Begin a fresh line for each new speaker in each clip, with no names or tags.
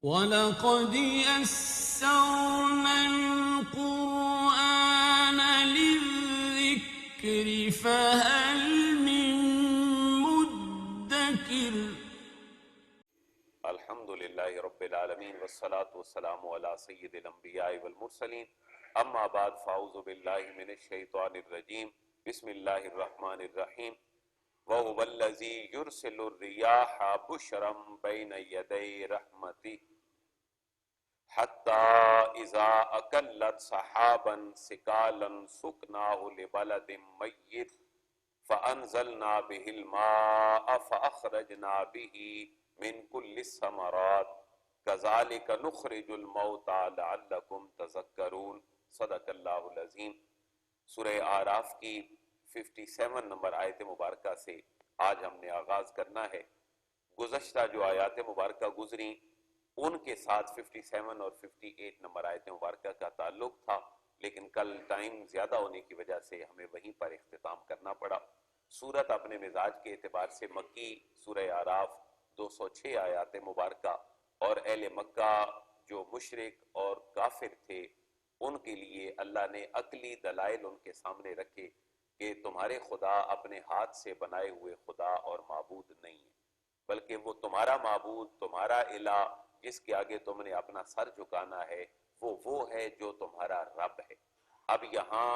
وَلَقَدْ يَسَّرْنَا الْقُرْآنَ لِلذِّكْرِ فَهَلْ مِن مُّدَّكِرٍ۔
الحمد للہ رب العالمین والصلاة والسلام علی سید الانبیاء والمرسلین، اما بعد فاعوذ باللہ من الشیطان الرجیم، بسم اللہ الرحمن الرحیم۔ وَهُوَ الَّذِي يُرْسِلُ الرِّيَاحَ بُشْرًا بَيْنَ يَدَيْ رَحْمَتِهِ حَتَّى إِذَا أَقَلَّتْ سَحَابًا ثِقَالًا سُقْنَاهُ لِبَلَدٍ مَّيِّتٍ فَأَنزَلْنَا بِهِ الْمَاءَ فَأَخْرَجْنَا بِهِ مِن كُلِّ الثَّمَرَاتِ كَذَلِكَ نُخْرِجُ الْمَوْتَىٰ لَعَلَّكُمْ تَذَكَّرُونَ۔ صدق اللہ العظیم۔ سورہ اعراف کی 57 نمبر آیت مبارکہ سے آج ہم نے آغاز کرنا ہے۔ گزشتہ جو آیات مبارکہ گزریں ان کے ساتھ 57 اور 58 نمبر آیت مبارکہ کا تعلق تھا، لیکن کل ٹائم زیادہ ہونے کی وجہ سے ہمیں وہیں پر اختتام کرنا پڑا۔ سورت اپنے مزاج کے اعتبار سے مکی، سورہ اعراف 206 آیات مبارکہ، اور اہل مکہ جو مشرک اور کافر تھے ان کے لیے اللہ نے عقلی دلائل ان کے سامنے رکھے کہ تمہارے خدا اپنے ہاتھ سے بنائے ہوئے خدا اور معبود نہیں ہے، بلکہ وہ تمہارا معبود، تمہارا الہ جس کے آگے تم نے اپنا سر جھکانا ہے، وہ ہے جو تمہارا رب ہے۔ اب یہاں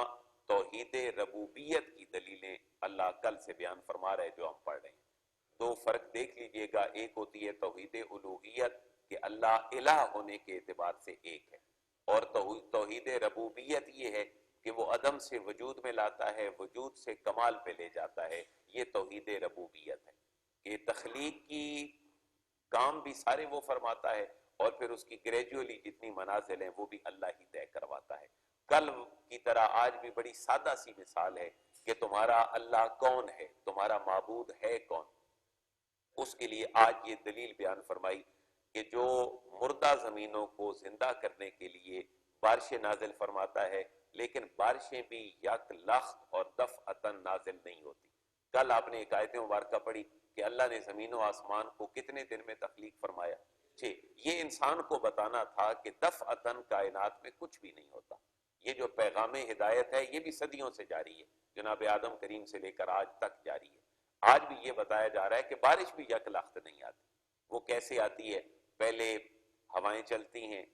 توحید ربوبیت کی دلیلیں اللہ کل سے بیان فرما رہے جو ہم پڑھ رہے ہیں۔ دو فرق دیکھ لیجئے گا، ایک ہوتی ہے توحید الوہیت کہ اللہ الہ ہونے کے اعتبار سے ایک ہے، اور توحید ربوبیت یہ ہے کہ وہ عدم سے وجود میں لاتا ہے، وجود سے کمال پہ لے جاتا ہے۔ یہ توحید ربوبیت ہے کہ تخلیق کی کام بھی سارے وہ فرماتا ہے، اور پھر اس کی گریجولی جتنی منازل ہیں وہ بھی اللہ ہی طے کرواتا ہے۔ کل کی طرح آج بھی بڑی سادہ سی مثال ہے کہ تمہارا اللہ کون ہے، تمہارا معبود ہے کون۔ اس کے لیے آج یہ دلیل بیان فرمائی کہ جو مردہ زمینوں کو زندہ کرنے کے لیے بارشیں نازل فرماتا ہے، لیکن بارشیں بھی یک لخت اور دفعتاً نازل نہیں ہوتی۔ کل آپ نے ایک آیت مبارکہ پڑھی کہ اللہ نے زمین و آسمان کو کتنے دن میں تخلیق فرمایا؟ 6۔ یہ انسان کو بتانا تھا کہ دفعتاً کائنات میں کچھ بھی نہیں ہوتا۔ یہ جو پیغام ہدایت ہے یہ بھی صدیوں سے جاری ہے، جناب آدم کریم سے لے کر آج تک جاری ہے۔ آج بھی یہ بتایا جا رہا ہے کہ بارش بھی یک لخت نہیں آتی۔ وہ کیسے آتی ہے؟ پہلے ہوائیں چلتی ہیں،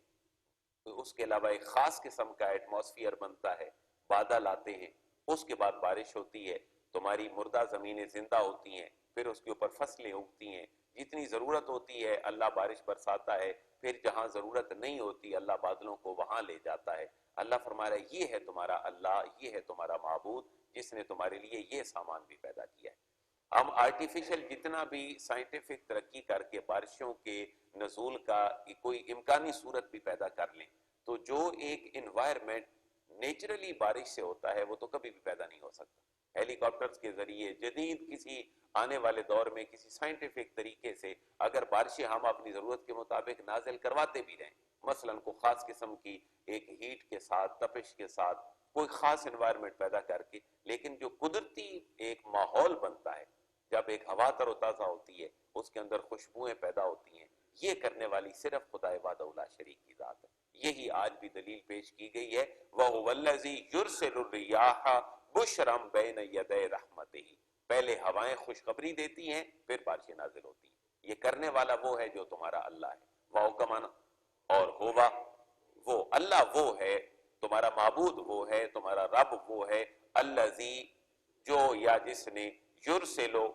اس کے علاوہ ایک خاص قسم کا ایٹماسفیئر بنتا ہے، بادل آتے ہیں، اس کے بعد بارش ہوتی ہے، تمہاری مردہ زمینیں زندہ ہوتی ہیں، پھر اس کے اوپر فصلیں اگتی ہیں، جتنی ضرورت ہوتی ہے اللہ بارش برساتا ہے، پھر جہاں ضرورت نہیں ہوتی اللہ بادلوں کو وہاں لے جاتا ہے۔ اللہ فرما رہا ہے یہ ہے تمہارا اللہ، یہ ہے تمہارا معبود جس نے تمہارے لیے یہ سامان بھی پیدا کیا ہے۔ ہم آرٹیفیشل جتنا بھی سائنٹیفک ترقی کر کے بارشوں کے نزول کا کوئی امکانی صورت بھی پیدا کر لیں، تو جو ایک انوائرمنٹ نیچرلی بارش سے ہوتا ہے وہ تو کبھی بھی پیدا نہیں ہو سکتا۔ ہیلی کاپٹرز کے ذریعے جدید کسی آنے والے دور میں کسی سائنٹیفک طریقے سے اگر بارشیں ہم اپنی ضرورت کے مطابق نازل کرواتے بھی رہیں، مثلا کوئی خاص قسم کی ایک ہیٹ کے ساتھ، تپش کے ساتھ کوئی خاص انوائرمنٹ پیدا کر کے، لیکن جو قدرتی ایک ماحول بنتا ہے جب ایک ہوا تر و تازہ ہوتی ہے، اس کے اندر خوشبوئیں پیدا ہوتی ہیں، یہ کرنے والی صرف خدا وحدہ لا شریک کی ذات ہے۔ یہی آج بھی دلیل پیش کی گئی ہے، وَهُوَ الَّذِي يُرْسِلُ الرِّيَاحَ بُشْرًا بَيْنَ يَدَيْ رَحْمَتِهِ۔ پہلے ہوائیں خوشخبری دیتی ہیں، پھر بارشیں نازل ہوتی ہیں۔ یہ کرنے والا وہ ہے جو تمہارا اللہ ہے۔ واو کا معنی اور ہوا، وہ اللہ وہ ہے، تمہارا معبود وہ ہے، تمہارا رب وہ ہے، الذی جو یا جس نے، یرسلو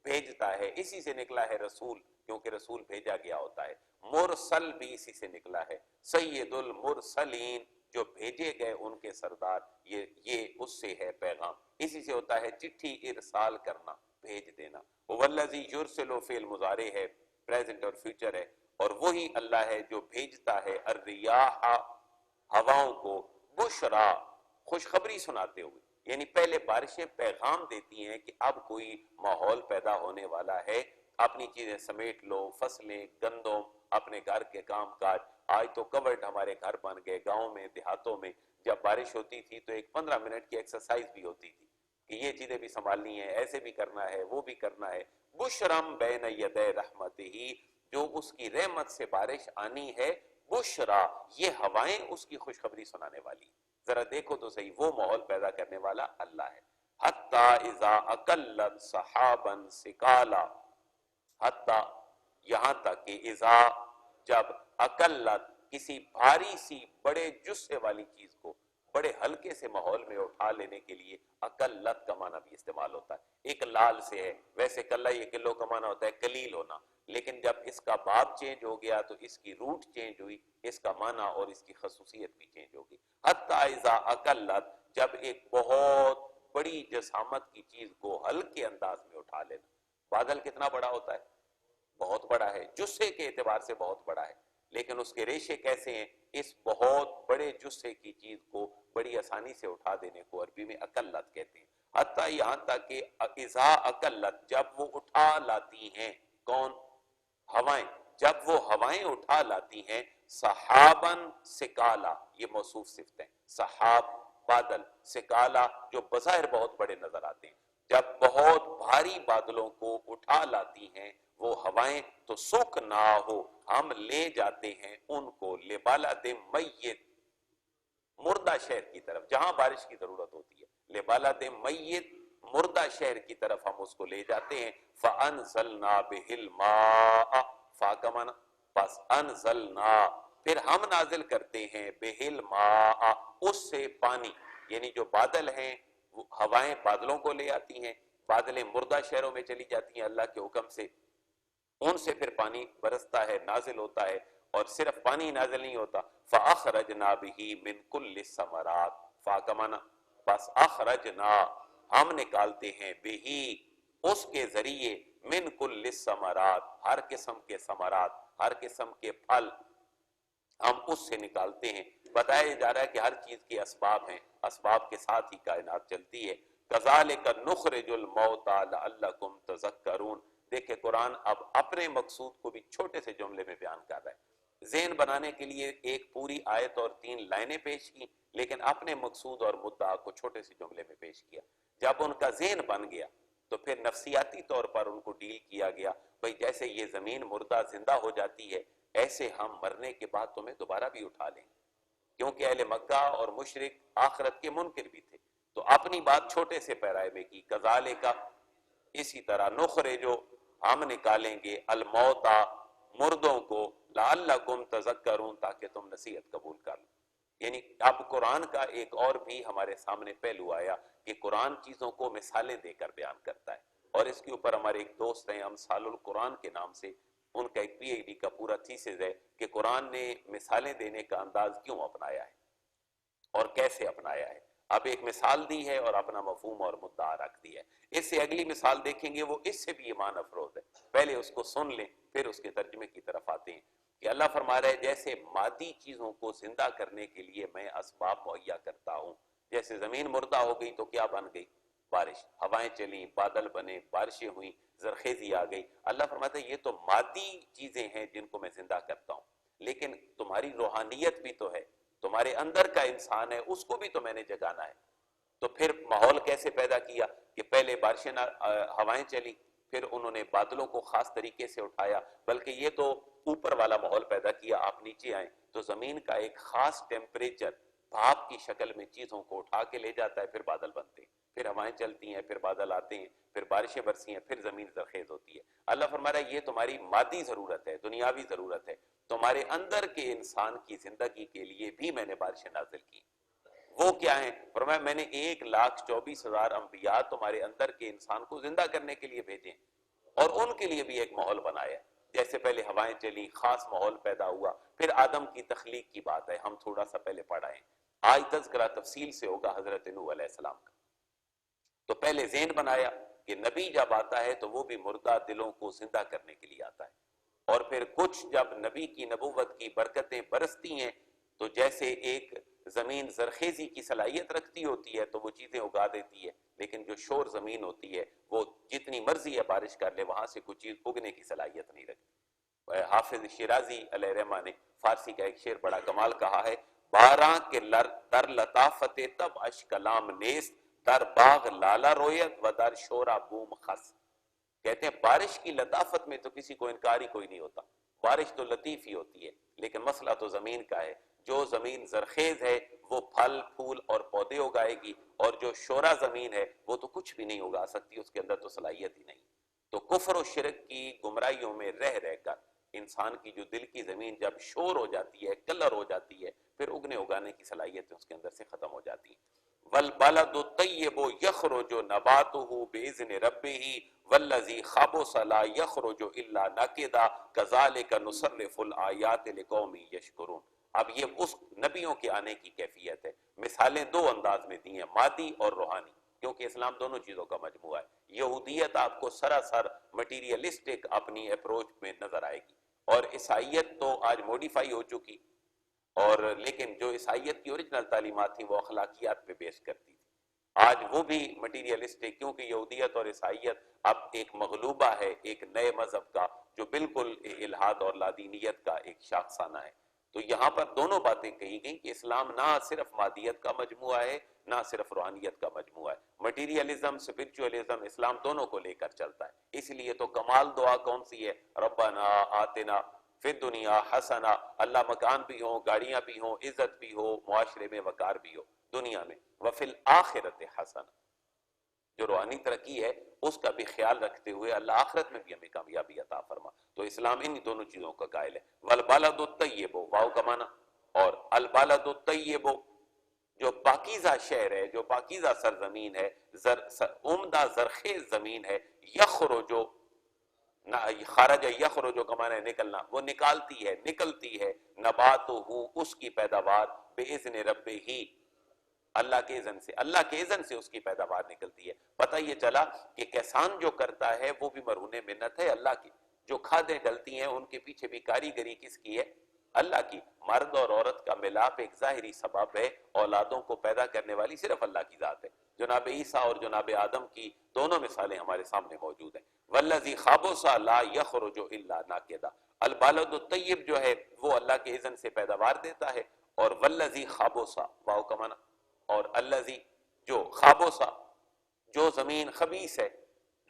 بھیجتا ہے، اسی سے نکلا ہے رسول، کیونکہ رسول بھیجا گیا ہوتا ہے۔ مرسل بھی اسی سے نکلا ہے، سید المرسلین جو بھیجے گئے ان کے سردار، یہ اس سے ہے پیغام، اسی سے ہوتا ہے چٹھی ارسال کرنا، بھیج دینا۔ والذی یرسلو فعل مضارع ہے، پریزنٹ اور فیوچر ہے، اور وہی اللہ ہے جو بھیجتا ہے الریاح ہواؤں کو، بشرا خوشخبری سناتے ہوئے، یعنی پہلے بارشیں پیغام دیتی ہیں کہ اب کوئی ماحول پیدا ہونے والا ہے، اپنی چیزیں سمیٹ لو، فصلیں، گندم، اپنے گھر کے کام کاج۔ آج تو کورڈ ہمارے گھر بن گئے، گاؤں میں دیہاتوں میں جب بارش ہوتی تھی تو ایک 15 منٹ کی ایکسرسائز بھی ہوتی تھی کہ یہ چیزیں بھی سنبھالنی ہے، ایسے بھی کرنا ہے، وہ بھی کرنا ہے۔ بشرم بین یدی رحمتہ، جو اس کی رحمت سے بارش آنی ہے، بشرا، یہ ہوائیں اس کی خوشخبری سنانے والی. ذرا دیکھو تو صحیح، وہ ماحول پیدا کرنے والا اللہ ہے. حتی اذا اقلت سحابا ثقالا، حتی یہاں تک کہ اذا جب اقلت کسی بھاری سی بڑے جثے والی چیز کو بڑے ہلکے سے ماحول میں اٹھا لینے کے لیے اقلت کا معنی بھی استعمال ہوتا ہے. ایک لال سے ہے، ویسے کلہ یہ کلو کا معنی ہوتا ہے قلیل ہونا، لیکن جب اس کا باب چینج ہو گیا تو اس کی روٹ چینج ہوئی، اس کا معنی اور اس کی خصوصیت بھی چینج ہوگی. حتی اذا اقلت، جب ایک بہت بڑی جسامت کی چیز کو ہلکے انداز میں اٹھا لینا. بادل کتنا بڑا ہوتا ہے؟ بہت بڑا ہے، جثے کے اعتبار سے بہت بڑا ہے، لیکن اس کے ریشے کیسے ہیں؟ اس بہت بڑے جثے کی چیز کو بڑی آسانی سے اٹھا دینے کو عربی میں اقلت کہتے ہیں. حتیٰ یہاں تک کہ اذا اقلت، جب وہ اٹھا لاتی ہیں، کون؟ ہوائیں. جب وہ ہوائیں اٹھا لاتی ہیں، سحاباً ثقالا، یہ موصوف صفت ہیں. سحاب بادل، ثقالا جو بظاہر بہت بڑے نظر آتے ہیں. جب بہت بھاری بادلوں کو اٹھا لاتی ہیں وہ ہوائیں، تو سکنا ہو، ہم لے جاتے ہیں ان کو، لبلد میت، مردہ شہر کی طرف، جہاں بارش کی ضرورت ہوتی ہے. لبلد میت، مردہ شہر کی طرف ہم اس کو لے جاتے ہیں. فانزلنا بہ الماء، فا کا معنی، پس انزلنا، پھر ہم نازل کرتے ہیں، بہ الماء، اس سے پانی. یعنی جو بادل ہیں، ہوائیں بادلوں کو لے آتی ہیں، بادلیں مردہ شہروں میں چلی جاتی ہیں اللہ کے حکم سے، ان سے پھر پانی برستا ہے، نازل ہوتا ہے. اور صرف پانی نازل نہیں ہوتا، فَأَخْرَجْنَا بِهِ مِنْ كُلِّ الثَّمَرَاتِ، فا کا معنی، بس اخرجنا، ہم نکالتے ہیں، بہی، اس کے ذریعے، من کل الثمرات، ہر قسم کے ثمرات، ہر قسم کے پھل ہم اس سے نکالتے ہیں. بتایا جا رہا ہے کہ ہر چیز کے اسباب ہیں، اسباب کے ساتھ ہی کائنات چلتی ہے. كَذَلِكَ نُخْرِجُ الْمَوْتَى لَعَلَّكُمْ تَذَكَّرُونَ. دیکھیں قرآن اب اپنے مقصود کو بھی چھوٹے سے جملے میں بیان کر رہا ہے. ذہن بنانے کے لیے ایک پوری آیت اور 3 لائنیں پیش کی، لیکن اپنے مقصود اور مدعا کو چھوٹے سے جملے میں پیش کیا. جب ان کا ذہن بن گیا تو پھر نفسیاتی طور پر ان کو ڈیل کیا گیا. بھئی جیسے یہ زمین مردہ زندہ ہو جاتی ہے، ایسے ہم مرنے کے بعد تمہیں دوبارہ بھی اٹھا لیں. کیونکہ اہل مکہ اور مشرک آخرت کے منکر بھی تھے، تو اپنی بات چھوٹے سے پیرائے میں کی. کذالک، اسی طرح، نخرجو، ہم نکالیں گے، الموتا، مردوں کو، لعلکم تذکرون، تاکہ تم نصیحت قبول کر لو. یعنی اب قرآن کا ایک اور بھی ہمارے سامنے پہلو آیا کہ قرآن چیزوں کو مثالیں دے کر بیان کرتا ہے. اور اس کے اوپر ہمارے ایک دوست ہیں امثال القرآن کے نام سے، ان کا ایک پی ایچ ڈی کا پورا تھیسس ہے کہ قرآن نے مثالیں دینے کا انداز کیوں اپنایا ہے اور کیسے اپنایا ہے. اب ایک مثال دی ہے اور اپنا مفہوم اور مدعا رکھ دی ہے. اس سے اگلی مثال دیکھیں گے، وہ اس سے بھی ایمان افروز ہے. پہلے اس کو سن لیں، پھر اس کے ترجمے کی طرف آتے ہیں کہ اللہ فرما رہا ہے جیسے مادی چیزوں کو زندہ کرنے کے لیے میں اسباب مہیا کرتا ہوں. جیسے زمین مردہ ہو گئی تو کیا بن گئی؟ بارش. ہوائیں چلیں، بادل بنے، بارشیں ہوئیں، زرخیزی آ گئی. اللہ فرماتا ہے یہ تو مادی چیزیں ہیں جن کو میں زندہ کرتا ہوں، لیکن تمہاری روحانیت بھی تو ہے، تمہارے اندر کا انسان ہے، اس کو بھی تو میں نے جگانا ہے. تو پھر ماحول کیسے پیدا کیا کہ پہلے بارشیں ہوائیں چلی، پھر انہوں نے بادلوں کو خاص طریقے سے اٹھایا. بلکہ یہ تو اوپر والا ماحول پیدا کیا، آپ نیچے آئیں تو زمین کا ایک خاص ٹیمپریچر بھاپ کی شکل میں چیزوں کو اٹھا کے لے جاتا ہے، پھر بادل بنتے ہیں، پھر ہوائیں چلتی ہیں، پھر بادل آتے ہیں، پھر بارشیں برسی ہیں، پھر زمین زرخیز ہوتی ہے. اللہ فرما رہا ہے یہ تمہاری مادی ضرورت ہے، دنیاوی ضرورت ہے. تمہارے اندر کے انسان کی زندگی کے لیے بھی میں نے بارشیں نازل کی. وہ کیا ہیں؟ فرمایا میں نے 1,24,000 انبیاء تمہارے اندر کے انسان کو زندہ کرنے کے لیے بھیجے اور ان کے لیے بھی ایک ماحول بنایا. جیسے پہلے ہوائیں چلی، خاص ماحول پیدا ہوا، پھر آدم کی تخلیق کی بات ہے، ہم تھوڑا سا پہلے پڑھا ہے. آج تذکرہ تفصیل سے ہوگا حضرت نوح علیہ السلام کا. تو پہلے ذہن بنایا کہ نبی جب آتا ہے تو وہ بھی مردہ دلوں کو زندہ کرنے کے لیے آتا ہے. اور پھر کچھ جب نبی کی نبوت کی برکتیں برستی ہیں تو جیسے ایک زمین زرخیزی کی صلاحیت رکھتی ہوتی ہے تو وہ چیزیں اگا دیتی ہے، لیکن جو شور زمین ہوتی ہے وہ جتنی مرضی ہے بارش کر لے، وہاں سے کوئی چیز اگنے کی صلاحیت نہیں رکھتی. حافظ شیرازی علیہ رحمہ نے فارسی کا ایک شعر بڑا کمال کہا ہے، باراں کے در لطافت تب اشکلام نیست، در باغ لالا رویت و در شورا بوم خس. کہتے ہیں بارش کی لطافت میں تو کسی کو انکار ہی کوئی نہیں ہوتا. بارش تو لطیف ہی ہوتی ہے لیکن مسئلہ تو زمین کا ہے. جو زمین زرخیز ہے وہ پھل پھول اور پودے اگائے گی، اور جو شورا زمین ہے وہ تو کچھ بھی نہیں اگا سکتی، اس کے اندر تو صلاحیت ہی نہیں. تو کفر و شرک کی گمراہیوں میں رہ رہ کر انسان کی جو دل کی زمین جب شور ہو جاتی ہے، کلر ہو جاتی ہے، پھر اگنے اگانے کی صلاحیتیں اس کے اندر سے ختم ہو جاتی ہیں. والبلد الطیب یخرج نباتہ باذن ربہ والذی خبث لا یخرج الا نکدا کذالک نصرف الآیات لقوم یشکرون. اب یہ اس نبیوں کے آنے کی کیفیت ہے. مثالیں دو انداز میں دی ہیں، مادی اور روحانی، کیونکہ اسلام دونوں چیزوں کا مجموعہ ہے. یہودیت آپ کو سراسر مٹیریلسٹک اپنی اپروچ میں نظر آئے گی، اور عیسائیت تو آج موڈیفائی ہو چکی، اور لیکن جو عیسائیت کی اوریجنل تعلیمات تھی وہ اخلاقیات پہ بیس کرتی تھی. آج وہ بھی مٹیریلسٹک، کیونکہ یہودیت اور عیسائیت اب ایک مغلوبہ ہے ایک نئے مذہب کا جو بالکل الحاد اور لادینیت کا ایک شاخسانہ ہے. تو یہاں پر دونوں باتیں کہی گئیں کہ اسلام نہ صرف مادیت کا مجموعہ ہے نہ صرف روحانیت کا مجموعہ ہے. مٹیریلزم، اسپرچوئلزم، اسلام دونوں کو لے کر چلتا ہے. اس لیے تو کمال دعا کون سی ہے؟ ربنا آتنا فی الدنیا حسنہ. اللہ مکان بھی ہوں، گاڑیاں بھی ہوں، عزت بھی ہو، معاشرے میں وقار بھی ہو دنیا میں. وفی الآخرۃ حسنہ، جو روحانی ترقی ہے اس کا بھی خیال رکھتے ہوئے اللہ آخرت میں بھی ہمیں کامیابی عطا فرما. تو اسلام ان دونوں چیزوں کا قائل ہے. والبلد الطیب، واو کا معنی، اور البلد الطیب جو پاکیزہ شہر ہے، جو پاکیزہ سرزمین ہے، عمدہ زرخیز زمین ہے. یخرج، خرج یخرج کا معنی ہے نکلنا، وہ نکالتی ہے، نکلتی ہے، نباتہ اس کی پیداوار، باذن ربہ اللہ کے اذن سے، اللہ کے اذن سے اس کی پیداوار نکلتی ہے. پتہ یہ چلا کہ کسان جو کرتا ہے وہ بھی مرہون منت ہے اللہ کی. جو کھادیں ڈلتی ہیں ان کے پیچھے بھی کاریگری کس کی ہے؟ اللہ کی. مرد اور عورت کا ملاپ ایک ظاہری سبب ہے، اولادوں کو پیدا کرنے والی صرف اللہ کی ذات ہے. جناب عیسیٰ اور جناب آدم کی دونوں مثالیں ہمارے سامنے موجود ہیں. والذی خبث لا یخرج الا ناکدا. البلد الطیب جو ہے وہ اللہ کے اذن سے پیداوار دیتا ہے، اور والذی خبث، واو کا معنی، اور الذی جو خابوسا، جو زمین خبیث ہے،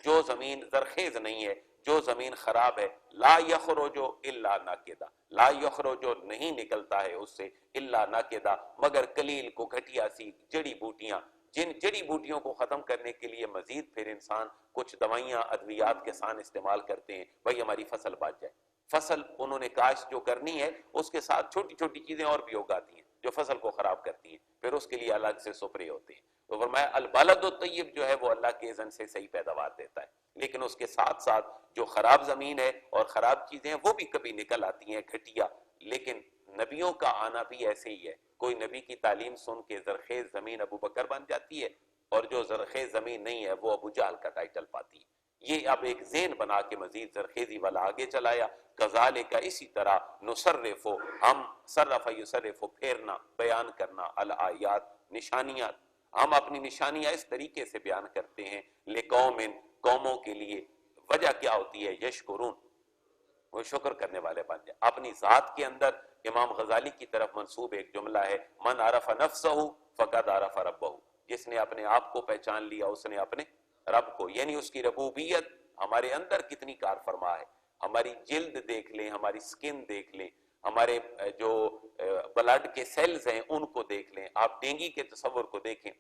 جو زمین زرخیز نہیں ہے، جو زمین خراب ہے، لا یخرج الا ناکدا، لا یخرج نہیں نکلتا ہے اس سے الا ناکدا مگر قلیل کو گھٹیا سی جڑی بوٹیاں. جن جڑی بوٹیوں کو ختم کرنے کے لیے مزید پھر انسان کچھ دوائیاں ادویات کے ساتھ استعمال کرتے ہیں، بھئی ہماری فصل بچ جائے. فصل انہوں نے کاشت جو کرنی ہے اس کے ساتھ چھوٹی چھوٹی چیزیں اور بھی اگاتی ہیں جو فصل کو خراب کرتی ہیں، پھر اس کے لیے الگ سے سپرے ہوتے ہیں. تو فرمایا البلد الطیب جو ہے وہ اللہ کے اذن سے صحیح پیداوار دیتا ہے، لیکن اس کے ساتھ ساتھ جو خراب زمین ہے اور خراب چیزیں ہیں وہ بھی کبھی نکل آتی ہیں گھٹیا. لیکن نبیوں کا آنا بھی ایسے ہی ہے. کوئی نبی کی تعلیم سن کے زرخیز زمین ابو بکر بن جاتی ہے، اور جو زرخیز زمین نہیں ہے وہ ابو جہل کا ٹائٹل پاتی ہے. یہ اب ایک ذہن بنا کے مزید زرخیزی والا آگے چلایا. کذالک، اسی طرح، نصرف، ہم صرف یصرف پھیرنا، بیان کرنا، الآیات نشانیات، ہم اپنی نشانیاں اس طریقے سے بیان کرتے ہیں، لقوم قوموں کے لیے. وجہ کیا ہوتی ہے؟ یشکرون، وہ شکر کرنے والے بن جائے. اپنی ذات کے اندر امام غزالی کی طرف منسوب ایک جملہ ہے، من عرف نفسہ فقد عرف ربہ. جس نے اپنے آپ کو پہچان لیا اس نے اپنے رب کو، یعنی اس کی ربوبیت ہمارے اندر کتنی کار فرما ہے. ہماری جلد دیکھ لیں، ہماری سکن دیکھ لیں، ہمارے جو بلڈ کے سیلز ہیں ان کو دیکھ لیں. آپ ڈینگی کے تصور کو دیکھیں،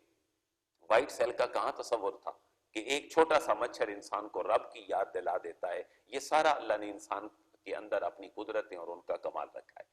وائٹ سیل کا کہاں تصور تھا کہ ایک چھوٹا سا مچھر انسان کو رب کی یاد دلا دیتا ہے. یہ سارا اللہ نے انسان کے اندر اپنی قدرتیں اور ان کا کمال رکھا ہے.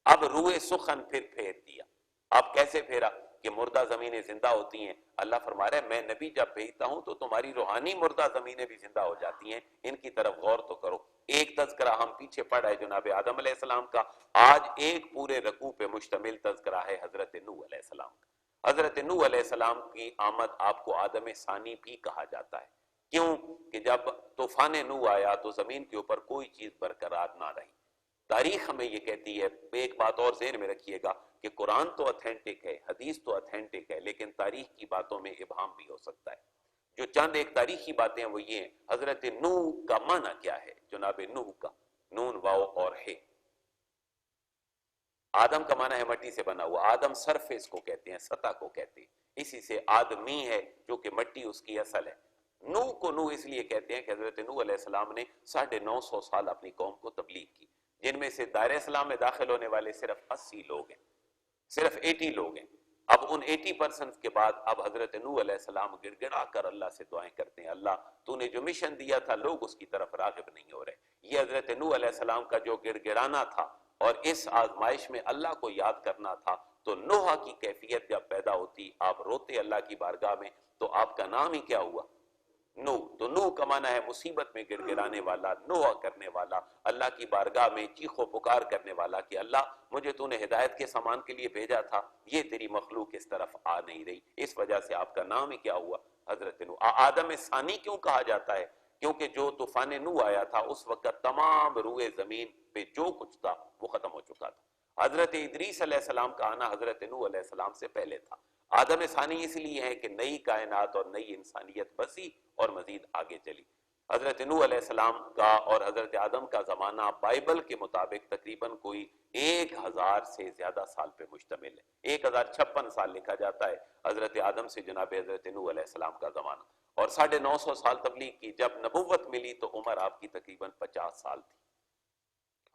اب روئے سخن پھر پھیر دیا. اب کیسے پھیرا؟ کہ مردہ زمینیں زندہ ہوتی ہیں. اللہ فرما رہا ہے میں نبی جب بھیجتا ہوں تو تمہاری روحانی مردہ زمینیں بھی زندہ ہو جاتی ہیں، ان کی طرف غور تو کرو. ایک تذکرہ ہم پیچھے پڑھا ہے جناب آدم علیہ السلام کا، آج ایک پورے رکوع پہ مشتمل تذکرہ ہے حضرت نوح علیہ السلام کا. حضرت نوح علیہ السلام کی آمد آپ کو آدم ثانی بھی کہا جاتا ہے. کیوں؟ کہ جب طوفان نوح آیا تو زمین کے اوپر کوئی چیز برقرار نہ رہی. تاریخ ہمیں یہ کہتی ہے، ایک بات اور ذہن میں رکھیے گا کہ قرآن تو اتھینٹک ہے، حدیث تو اتھینٹک ہے، لیکن تاریخ کی باتوں میں ابہام بھی ہو سکتا ہے. جو چند ایک تاریخی باتیں ہیں وہ یہ ہیں، حضرت نوح کا معنی کیا ہے؟ جناب نوح کا نون واو اور ہے. آدم کا معنی ہے مٹی سے بنا ہوا. آدم سرفیس کو کہتے ہیں، سطح کو کہتے ہیں، اسی سے آدمی ہے جو کہ مٹی اس کی اصل ہے. نوح کو نوح اس لیے کہتے ہیں کہ حضرت نوح علیہ السلام نے 950 سال اپنی قوم کو تبلیغ کی. جن میں سے دائرہ اسلام میں داخل ہونے والے صرف 80 لوگ ہیں، صرف 80 لوگ ہیں۔ اب ان 80% کے بعد اب حضرت نوح علیہ السلام گڑ گڑا کر اللہ سے دعائیں کرتے ہیں، اللہ تو نے جو مشن دیا تھا لوگ اس کی طرف راغب نہیں ہو رہے۔ یہ حضرت نوح علیہ السلام کا جو گڑ گڑانا تھا اور اس آزمائش میں اللہ کو یاد کرنا تھا، تو نوح کی کیفیت جب پیدا ہوتی، آپ روتے اللہ کی بارگاہ میں، تو آپ کا نام ہی کیا ہوا؟ نوح۔ تو نوح کا معنی ہے مصیبت میں گڑ گڑانے والا، نوح کرنے والا، اللہ کی بارگاہ میں چیخ و پکار کرنے والا کہ اللہ مجھے تو نے ہدایت کے سامان کے لیے بھیجا تھا، یہ تیری مخلوق اس طرف آ نہیں رہی، اس وجہ سے آپ کا نام ہی کیا ہوا؟ حضرت نوح۔ آدم ثانی کیوں کہا جاتا ہے؟ کیونکہ جو طوفان نوح آیا تھا اس وقت تمام روئے زمین پہ جو کچھ تھا وہ ختم ہو چکا تھا۔ حضرت ادریس علیہ السلام کا آنا حضرت نوح علیہ السلام سے پہلے تھا۔ آدم ثانی اس لیے ہے کہ نئی کائنات اور نئی انسانیت بسی اور مزید آگے چلی۔ حضرت نوح علیہ السلام کا اور حضرت آدم کا زمانہ بائبل کے مطابق تقریباً کوئی 1000 سے زیادہ سال پہ مشتمل ہے۔ 1056 سال لکھا جاتا ہے حضرت آدم سے جناب حضرت نوح علیہ السلام کا زمانہ، اور 950 سال تبلیغ کی۔ جب نبوت ملی تو عمر آپ کی تقریباً 50 سال تھی،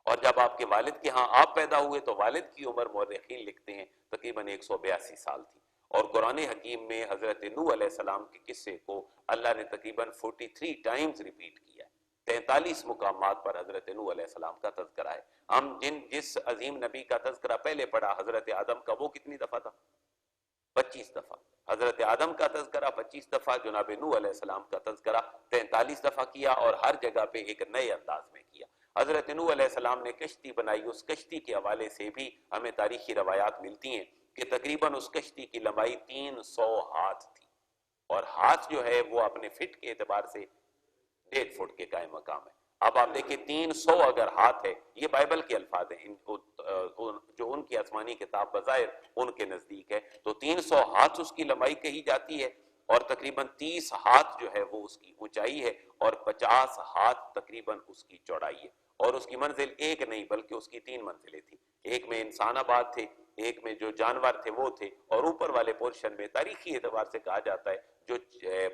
اور جب آپ کے والد کے ہاں آپ پیدا ہوئے تو والد کی عمر مورخین لکھتے ہیں تقریباً 182 سال تھی۔ اور قرآن حکیم میں حضرت نوح علیہ السلام کے قصے کو اللہ نے تقریباً 43 ٹائمز ریپیٹ کیا ہے، 43 مقامات پر حضرت نوح علیہ السلام کا تذکرہ ہے۔ ہم جس عظیم نبی کا تذکرہ پہلے پڑھا حضرت آدم کا، وہ کتنی دفعہ تھا؟ 25 دفعہ۔ حضرت آدم کا تذکرہ 25 دفعہ، جناب نوح علیہ السلام کا تذکرہ 43 دفعہ کیا، اور ہر جگہ پہ ایک نئے انداز میں کیا۔ حضرت نوح علیہ السلام نے کشتی بنائی، اس کشتی کے حوالے سے بھی ہمیں تاریخی روایات ملتی ہیں کہ تقریباً اس کشتی کی لمبائی 300 ہاتھ تھی، اور ہاتھ جو ہے وہ اپنے فٹ کے اعتبار سے 1.5 فٹ کے قائم مقام ہے۔ اب آپ دیکھیں 300 اگر ہاتھ ہے، یہ بائبل کے الفاظ ہیں جو ان کی آسمانی کتاب بظاہر ان کے نزدیک ہے، تو 300 ہاتھ اس کی لمبائی کہی جاتی ہے، اور تقریباً 30 ہاتھ جو ہے وہ اس کی اونچائی ہے، اور 50 ہاتھ تقریباً اس کی چوڑائی ہے۔ اور اس کی منزل ایک نہیں بلکہ اس کی 3 منزلیں تھیں، ایک میں انسان آباد تھے، ایک میں جو جانور تھے وہ تھے، اور اوپر والے پورشن میں تاریخی اعتبار سے کہا جاتا ہے جو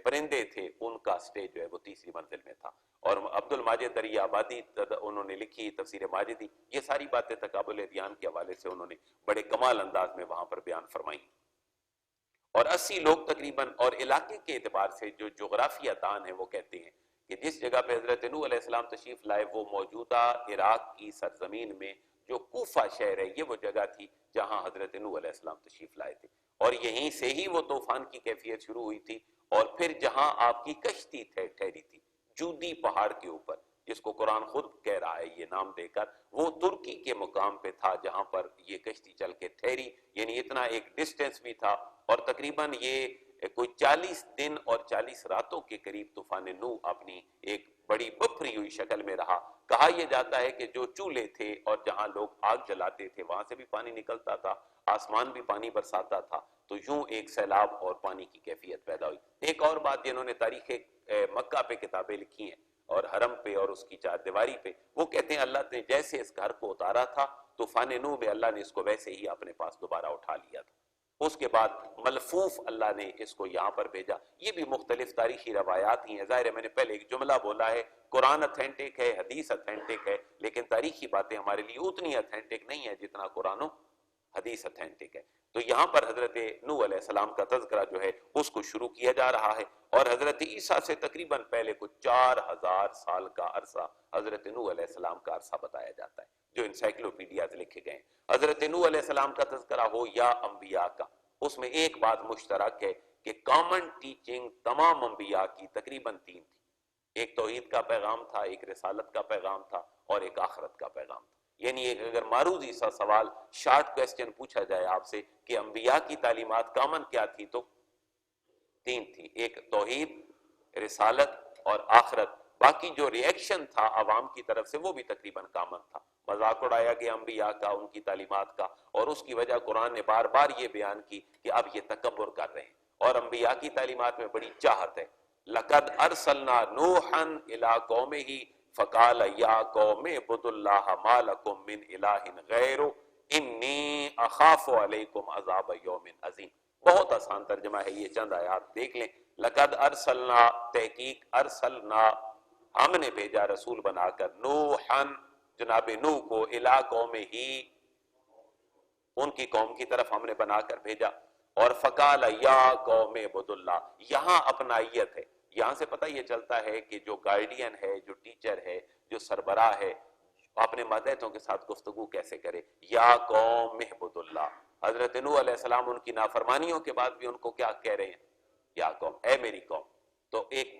پرندے تھے ان کا سٹیج جو ہے وہ 3ری منزل میں تھا۔ اور عبد الماجد دریا آبادی انہوں نے لکھی تفسیر ماجدی، یہ ساری باتیں تقابل ادیان کے حوالے سے انہوں نے بڑے کمال انداز میں وہاں پر بیان فرمائی۔ اور 80 لوگ تقریباً، اور علاقے کے اعتبار سے جو جغرافیہ دان ہے وہ کہتے ہیں کہ جس جگہ پہ حضرت نوح علیہ السلام تشریف لائے وہ موجودہ عراق کی سرزمین میں جو کوفہ شہر ہے، یہ وہ جگہ تھی جہاں حضرت نوح علیہ السلام تشریف لائے تھے، اور یہیں سے ہی وہ طوفان کی کیفیت شروع ہوئی تھی۔ اور پھر جہاں آپ کی کشتی ٹھہری تھی جودی پہاڑ کے اوپر، جس کو قرآن خود کہہ رہا ہے یہ نام دے کر، وہ ترکی کے مقام پہ تھا جہاں پر یہ کشتی چل کے ٹھہری، یعنی اتنا ایک ڈسٹینس بھی تھا، اور تقریباً یہ کوئی 40 دن اور 40 راتوں کے قریب طوفان نوح اپنی ایک بڑی بپھری ہوئی شکل میں رہا۔ کہا یہ جاتا ہے کہ جو چولہے تھے اور جہاں لوگ آگ جلاتے تھے وہاں سے بھی پانی نکلتا تھا، آسمان بھی پانی برساتا تھا، تو یوں ایک سیلاب اور پانی کی کیفیت پیدا ہوئی۔ ایک اور بات جنہوں نے تاریخ مکہ پہ کتابیں لکھی ہیں اور حرم پہ اور اس کی چار دیواری پہ، وہ کہتے ہیں اللہ نے جیسے اس گھر کو اتارا تھا طوفان نوح میں، اللہ نے اس کو ویسے ہی اپنے پاس دوبارہ اٹھا لیا تھا۔ اس کے بعد ملفوف اللہ نے اس کو یہاں پر بھیجا۔ یہ بھی مختلف تاریخی روایات ہی ہیں، ظاہر ہے میں نے پہلے ایک جملہ بولا ہے، قرآن اتھینٹک ہے، حدیث اتھینٹک ہے، لیکن تاریخی باتیں ہمارے لیے اتنی اتھینٹک نہیں ہے جتنا قرآن و حدیث اتھینٹک ہے۔ تو یہاں پر حضرت نوح علیہ السلام کا تذکرہ جو ہے اس کو شروع کیا جا رہا ہے، اور حضرت عیسیٰ سے تقریباً پہلے کچھ 4000 سال کا عرصہ حضرت نوح علیہ السلام کا عرصہ بتایا جاتا ہے جو انسائکلوپیڈیاز لکھے گئے ہیں۔ حضرت نوح علیہ السلام کا تذکرہ ہو یا انبیاء کا، اس میں ایک بات مشترک ہے کہ کامن ٹیچنگ تمام انبیاء کی تقریباً 3 تھی۔ ایک توحید کا پیغام تھا، ایک رسالت کا پیغام تھا، اور ایک آخرت کا پیغام تھا۔ یعنی ایک اگر معروض سا سوال شارٹ کویسچن پوچھا جائے آپ سے کہ انبیاء کی تعلیمات کامن کیا تھی، تو 3 تھی، ایک توحید، رسالت اور آخرت۔ باقی جو ری ایکشن تھا عوام کی طرف سے وہ بھی تقریباً کامن تھا، مذاق اڑایا گیا انبیاء کا، ان کی تعلیمات کا، اور اس کی وجہ قرآن نے بار بار یہ بیان کی کہ اب یہ تکبر کر رہے ہیں، اور انبیاء کی تعلیمات میں بڑی چاہت ہے۔ لَقَدْ أَرْسَلْنَا نُوحًا إِلَىٰ قَوْمِهِ فَقَالَ يَا قَوْمِ اعْبُدُوا اللَّهَ مَا لَكُم مِّنْ إِلَٰهٍ غَيْرُهُ إِنِّي أَخَافُ عَلَيْكُمْ عَذَابَ يَوْمٍ عَظِيمٍ۔ بہت آسان ترجمہ ہے، یہ چند آیات دیکھ لیں۔ لَقَدْ أَرْسَلْنَا، تحقیق ارسلنا ہم نے بھیجا رسول بنا کر، نوحًا جناب نوح کو الا قوم ہی، ان کی قوم کی طرف ہم نے بنا کر بھیجا. اور فقال یا قوم اعبدوا اللہ، یہاں اپنائیت ہے. یہاں سے پتہ یہ چلتا ہے کہ جو گارڈین ہے، جو ٹیچر ہے، جو سربراہ ہے، اپنے ماتحتوں کے ساتھ گفتگو کیسے کرے. یا قوم اعبدوا اللہ. حضرت نوح علیہ السلام ان کی نافرمانیوں کے بعد بھی ان کو کیا کہہ رہے ہیں؟ یا قوم، اے میری قوم. تو ایک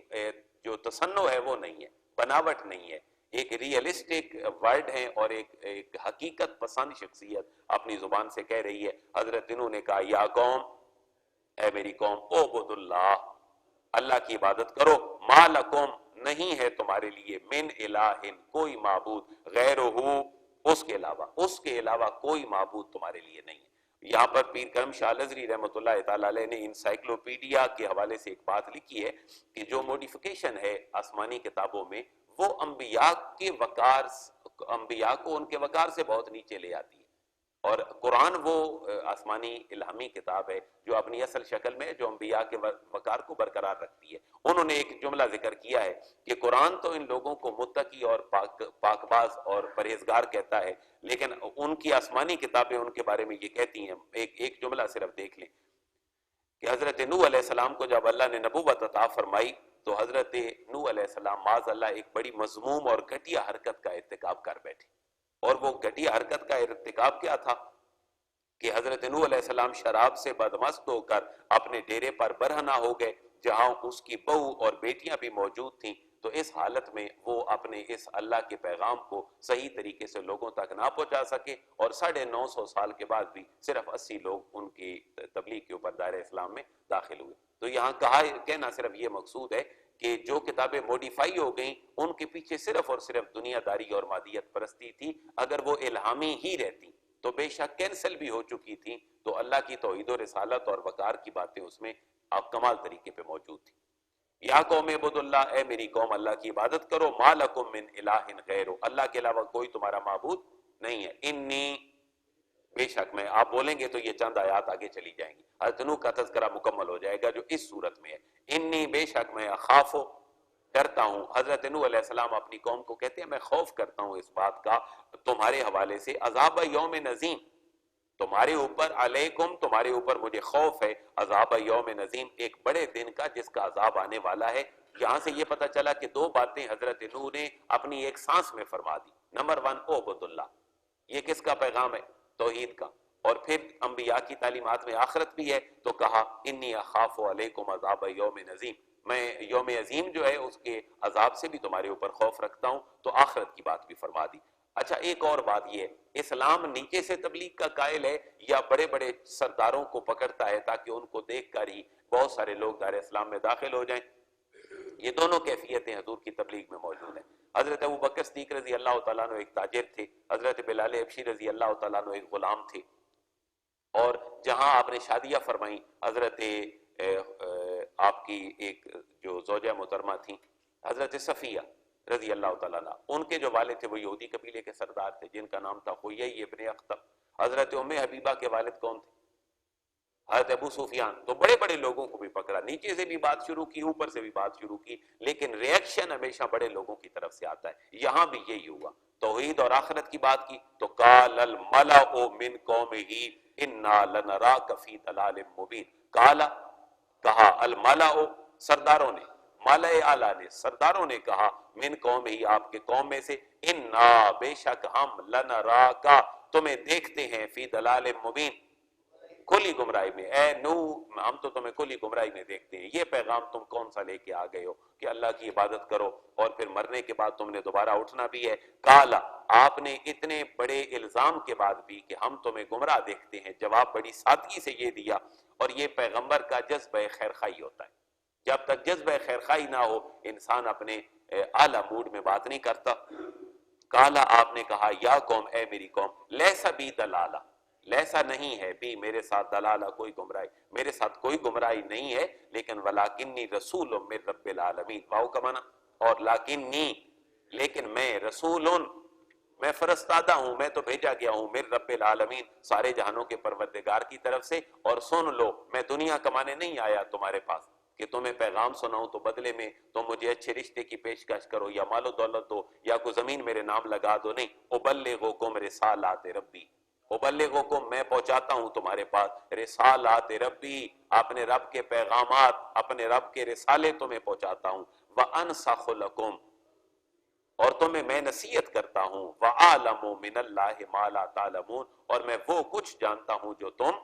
جو تصنع ہے وہ نہیں ہے، بناوٹ نہیں ہے، ایک ریئلسٹک ورڈ ہیں اور ایک حقیقت پسند شخصیت اپنی زبان سے کہہ رہی ہے. حضرت نوح نے کہا یا قوم، اے میری قوم، اعبدوا اللہ، اللہ کی عبادت کرو. ما لکم، نہیں ہے تمہارے لیے، من الہ، کوئی معبود، غیرہ، اس کے علاوہ کوئی معبود تمہارے لیے نہیں ہے. یہاں پر پیر کرم شاہ الازہری رحمۃ اللہ تعالی علیہ نے انسائکلوپیڈیا کے حوالے سے ایک بات لکھی ہے کہ جو موڈیفیکیشن ہے آسمانی کتابوں میں، وہ انبیاء کو ان کے وقار سے بہت نیچے لے آتی ہے. اور قرآن وہ آسمانی الہامی کتاب ہے جو اپنی اصل شکل میں جو انبیاء کے وقار کو برقرار رکھتی ہے. انہوں نے ایک جملہ ذکر کیا ہے کہ قرآن تو ان لوگوں کو متقی اور پاک باز اور پرہیزگار کہتا ہے، لیکن ان کی آسمانی کتابیں ان کے بارے میں یہ کہتی ہیں. ایک جملہ صرف دیکھ لیں کہ حضرت نوح علیہ السلام کو جب اللہ نے نبوت عطا فرمائی تو حضرت نوح علیہ السلام معاذ اللہ ایک بڑی مذموم اور گھٹیا حرکت کا ارتکاب کر بیٹھے. اور وہ گھٹیا حرکت کا ارتکاب کیا تھا کہ حضرت نوح علیہ السلام شراب سے بدمست ہو کر اپنے ڈیرے پر برہنہ ہو گئے، جہاں اس کی بہو اور بیٹیاں بھی موجود تھیں. تو اس حالت میں وہ اپنے اس اللہ کے پیغام کو صحیح طریقے سے لوگوں تک نہ پہنچا سکے، اور 950 سال کے بعد بھی صرف 80 لوگ ان کی تبلیغ کے اوپر دائرہ اسلام میں داخل ہوئے. تو یہاں کہنا صرف یہ مقصود ہے کہ جو کتابیں موڈیفائی ہو گئیں ان کے پیچھے صرف اور صرف دنیا داری اور مادیت پرستی تھی. اگر وہ الہامی ہی رہتی تو بے شک کینسل بھی ہو چکی تھی، تو اللہ کی توحید و رسالت اور وقار کی باتیں اس میں آپ کمال طریقے پہ موجود تھی. یا قوم اعبدوا اللہ، اے میری قوم اللہ کی عبادت کرو. ما لکم من الہ غیرہ، اللہ کے علاوہ کوئی تمہارا معبود نہیں ہے. انی، بے شک میں، آپ بولیں گے تو یہ چند آیات آگے چلی جائیں گی، حضرت نوح کا تذکرہ مکمل ہو جائے گا جو اس صورت میں ہے. انی، بے شک میں، اخاف، ڈرتا ہوں. حضرت نوح علیہ السلام اپنی قوم کو کہتے ہیں میں خوف کرتا ہوں اس بات کا تمہارے حوالے سے، عذاب یوم نظیم، تمہارے اوپر، علیکم، تمہارے اوپر مجھے خوف ہے، عذاب یوم نظیم، ایک بڑے دن کا جس کا عذاب آنے والا ہے. یہاں سے یہ پتہ چلا کہ دو باتیں حضرت نوح نے اپنی ایک سانس میں فرما دی. نمبر 1 اعبد اللہ، یہ کس کا پیغام ہے؟ توحید کا. اور پھر انبیاء کی تعلیمات میں آخرت بھی ہے تو کہا انی اخاف علیکم عذاب یوم نظیم، میں یوم عظیم جو ہے اس کے عذاب سے بھی تمہارے اوپر خوف رکھتا ہوں. تو آخرت کی بات بھی فرما دی. اچھا، ایک اور بات یہ ہے، اسلام نیچے سے تبلیغ کا قائل ہے یا بڑے بڑے سرداروں کو پکڑتا ہے تاکہ ان کو دیکھ کر ہی بہت سارے لوگ دار اسلام میں داخل ہو جائیں؟ یہ دونوں کیفیتیں حضور کی تبلیغ میں موجود ہیں. حضرت ابوبکر صدیق رضی اللہ تعالیٰ عنہ ایک تاجر تھے، حضرت بلال حبشی رضی اللہ تعالیٰ عنہ ایک غلام تھے. اور جہاں آپ نے شادیاں فرمائیں، حضرت آپ کی ایک جو زوجہ محترمہ تھیں حضرت صفیہ رضی اللہ تعالیٰ عنہ، ان کے جو والد تھے وہ یہودی قبیلے کے سردار تھے جن کا نام تھا خویی ابن اخطب. حضرت ام حبیبہ کے والد کون تھے؟ حضرت ابو سفیان. تو بڑے بڑے لوگوں کو بھی پکڑا، نیچے سے بھی بات شروع کی، اوپر سے بھی بات شروع کی، لیکن ریئیکشن ہمیشہ بڑے لوگوں کی طرف سے آتا ہے. یہاں بھی یہی ہوا، توحید اور آخرت کی بات کی تو قال الملأ من قومہ انا لنراک فی ضلال مبین. کہا الملأ، سرداروں نے، ملأ اعلیٰ نے، سرداروں نے کہا، من قوم ہی، آپ کے قوم میں سے، انا، بے شک ہم، لنراکا، تمہیں دیکھتے ہیں، فی ضلال مبین، کھلی گمراہی میں. اے نوح، ہم تو تمہیں کھلی گمراہی میں دیکھتے ہیں. یہ پیغام تم کون سا لے کے آ گئے ہو کہ اللہ کی عبادت کرو اور پھر مرنے کے بعد تم نے دوبارہ اٹھنا بھی ہے. کالا، آپ نے اتنے بڑے الزام کے بعد بھی کہ ہم تمہیں گمراہ دیکھتے ہیں، جواب بڑی سادگی سے یہ دیا. اور یہ پیغمبر کا جذبہ خیرخواہی ہوتا ہے. جب تک جذبہ خیرخواہی نہ ہو انسان اپنے اعلیٰ موڈ میں بات نہیں کرتا. کالا، آپ نے کہا، یا قوم، اے میری قوم، لیسا بی دلالہ، لیسا نہیں ہے، بھی میرے ساتھ دلالہ، کوئی گمراہی، میرے ساتھ کوئی گمراہی نہیں ہے، لیکن ولیکنی رسول من رب العالمین، واو کا معنی، اور لاکنی، لیکن میں رسول، میں فرستادہ ہوں، میں تو بھیجا گیا ہوں، من رب العالمین، سارے جہانوں کے پروردگار کی طرف سے. اور سن لو، میں دنیا کمانے نہیں آیا تمہارے پاس، کہ تمہیں پیغام سناؤں تو بدلے میں تم مجھے اچھے رشتے کی پیشکش کرو یا مال و دولت دو یا کوئی زمین میرے نام لگا دو، نہیں، ابلغکم رسالات ربی، ابلغکم میں پہنچاتا ہوں تمہارے پاس رسالات ربی، اپنے رب کے پیغامات، اپنے رب کے رسالے تمہیں پہنچاتا ہوں، وانصح لکم، اور تمہیں میں نصیحت کرتا ہوں، وَعَالَمُ مِنَ اللَّهِ مَا لَا تَعْلَمُونَ، اور میں وہ کچھ جانتا ہوں جو تم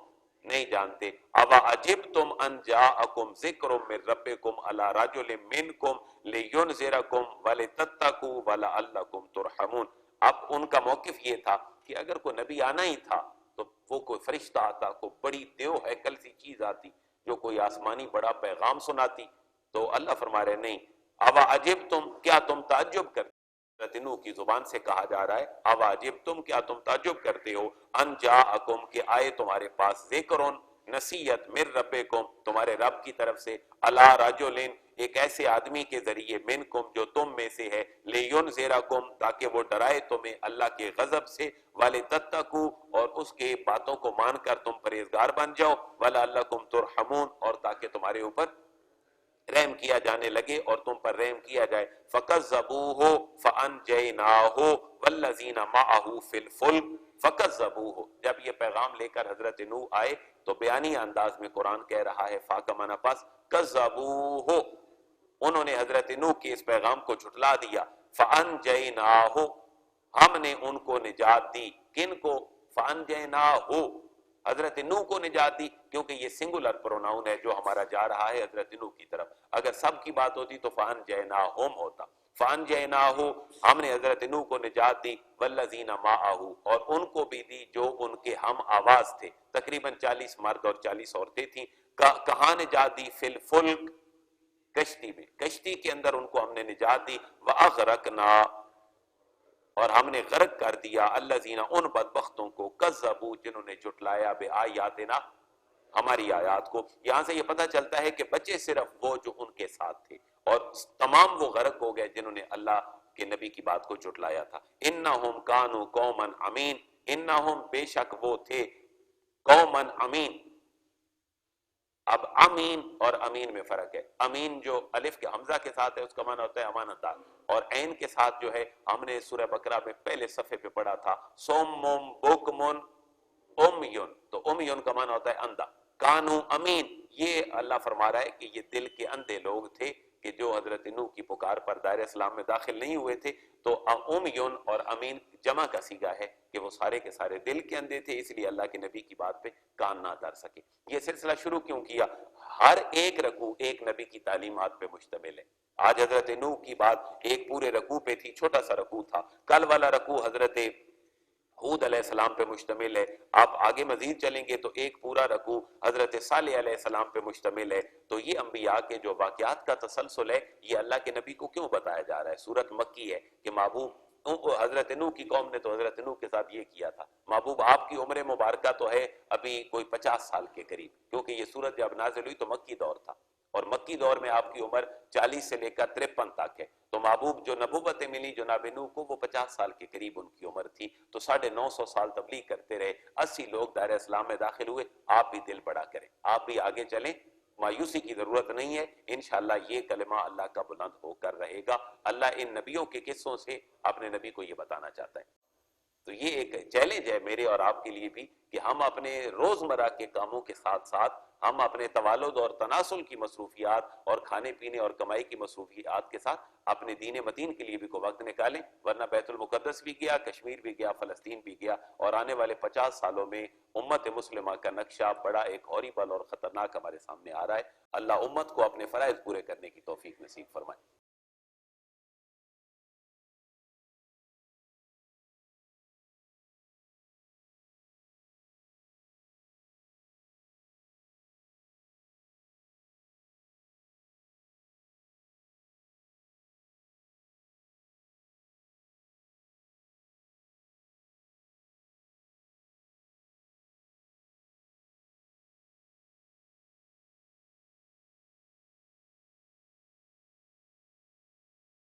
نہیں جانتے، أَوَعَجِبْتُمْ أَنْ جَاءَكُمْ ذِكْرٌ مِّن رَبِّكُمْ عَلَىٰ رَجُلٍ مِّنْكُمْ لِيُنذِرَكُمْ وَلِتَتَّقُوا وَلَعَلَّكُمْ تُرْحَمُونَ۔ اب ان کا موقف یہ تھا کہ اگر کوئی نبی آنا ہی تھا تو وہ کوئی فرشتہ آتا، کوئی بڑی دیو ہیکل سی چیز آتی جو کوئی آسمانی بڑا پیغام سناتی، تو اللہ فرما رہے نہیں، أَوَعَجِبْتُمْ، کیا تم تعجب کرتے، حضرت نوح کی زبان سے کہا جا رہا ہے، اواجبتم، کیا تم تعجب کرتے ہو، ان جاءکم، کہ آئے تمہارے پاس، ذکرن، نصیحت، من ربکم، تمہارے رب کی طرف سے، علی رجلن، ایک ایسے آدمی کے ذریعے، منکم، جو تم میں سے ہے، لینذرکم، تاکہ وہ ڈرائے تمہیں اللہ کے غضب سے، ولتتقوا، اور اس کے باتوں کو مان کر تم پرہیزگار بن جاؤ، ولعلکم ترحمون، اور تاکہ تمہارے اوپر رحم کیا جانے لگے اور تم پر رحم کیا جائے، فَكَذَّبُوهُ فَأَنْجَيْنَاهُ وَالَّذِينَ مَعَهُ فِي الْفُلْكِ فَكَذَّبُوهُ۔ جب یہ پیغام لے کر حضرت نوح آئے تو بیانی انداز میں قرآن کہہ رہا ہے، فا کا معنی پس، كَذَّبُوهُ، انہوں نے حضرت نوح کے اس پیغام کو جھٹلا دیا، فَأَنْجَيْنَاهُ، ہم نے ان کو نجات دی، کن کو، فَأَنْجَيْنَاهُ، حضرت نوح کو نجات دی، کیونکہ یہ سنگولر پروناؤن ہے جو ہمارا جا رہا ہے حضرت نوح کی طرف، اگر سب کی بات ہوتی تو فَأَنْجَيْنَاهُمْ ہوتا، فَأَنْجَيْنَاهُ، ہم نے حضرت نوح کو نجات دی، وَالَّذِينَ مَعَهُ، اور ان کو بھی دی جو ان کے ہم آواز تھے، تقریباً 40 مرد اور 40 عورتیں تھیں، کہاں نجات دی، فی الفلک، کشتی میں، کشتی کے اندر ان کو ہم نے نجات دی، وَأَغْرَقْنَا، اور ہم نے غرق کر دیا، الذین، ان بدبختوں کو، کذبوا، جنہوں نے جھٹلایا، بآیاتنا، ہماری آیات کو۔ یہاں سے یہ پتہ چلتا ہے کہ بچے صرف وہ جو ان کے ساتھ تھے، اور تمام وہ غرق ہو گئے جنہوں نے اللہ کے نبی کی بات کو جھٹلایا تھا۔ انہم کانوا قوما امین، انہم، بے شک وہ تھے، قوما امین، اب امین اور امین میں فرق ہے، امین جو الف کے حمزہ کے ساتھ ہے اس کا معنی ہوتا ہے امانت دار، اور عین کے ساتھ جو ہے، ہم نے سورہ بقرہ میں پہلے صفحے پہ پڑھا تھا، صم بکم امیون، تو امیون کا معنی ہوتا ہے اندھا، کانو امین، یہ اللہ فرما رہا ہے کہ یہ دل کے اندھے لوگ تھے کہ جو حضرت نوح کی پکار پر دائرہ اسلام میں داخل نہیں ہوئے تھے، تو امیون اور امین جمع کا صیغہ ہے کہ وہ سارے کے سارے دل کے اندھے تھے، اس لیے اللہ کے نبی کی بات پہ کان نہ دھر سکے۔ یہ سلسلہ شروع کیوں کیا؟ ہر ایک رکوع ایک نبی کی تعلیمات پہ مشتمل ہے۔ آج حضرت نوح کی بات ایک پورے رکوع پہ تھی، چھوٹا سا رکوع تھا، کل والا رکوع حضرت ہود علیہ السلام پہ مشتمل ہے، آپ آگے مزید چلیں گے تو ایک پورا رکوع حضرت صالح علیہ السلام پہ مشتمل ہے۔ تو یہ انبیاء کے جو واقعات کا تسلسل ہے، یہ اللہ کے نبی کو کیوں بتایا جا رہا ہے؟ سورت مکی ہے کہ محبوب، حضرت نوح کی قوم نے تو حضرت نوح کے ساتھ یہ کیا تھا، محبوب آپ کی عمر مبارکہ تو ہے ابھی کوئی 50 سال کے قریب، کیونکہ یہ سورت جب نازل ہوئی تو مکی دور تھا، اور مکی دور میں آپ کی عمر 40 سے لے کر 53 تک ہے، تو محبوب جو نبوتیں ملی جناب نوح کو وہ 50 سال کے قریب ان کی عمر تھی، تو 950 سال تبلیغ کرتے رہے، 80 لوگ دائرہ اسلام میں داخل ہوئے، آپ بھی دل بڑا کریں، آپ بھی آگے چلیں، مایوسی کی ضرورت نہیں ہے، انشاءاللہ یہ کلمہ اللہ کا بلند ہو کر رہے گا۔ اللہ ان نبیوں کے قصوں سے اپنے نبی کو یہ بتانا چاہتا ہے۔ تو یہ ایک چیلنج ہے میرے اور آپ کے لیے بھی کہ ہم اپنے روزمرہ کے کاموں کے ساتھ ساتھ ہم اپنے تولد اور تناسل کی مصروفیات اور کھانے پینے اور کمائی کی مصروفیات کے ساتھ اپنے دین مدین کے لیے بھی کوئی وقت نکالیں، ورنہ بیت المقدس بھی گیا، کشمیر بھی گیا، فلسطین بھی گیا، اور آنے والے 50 سالوں میں امت مسلمہ کا نقشہ بڑا ایک ہاریبل اور خطرناک ہمارے سامنے آ رہا ہے۔ اللہ امت کو اپنے فرائض پورے کرنے کی توفیق نصیب فرمائے۔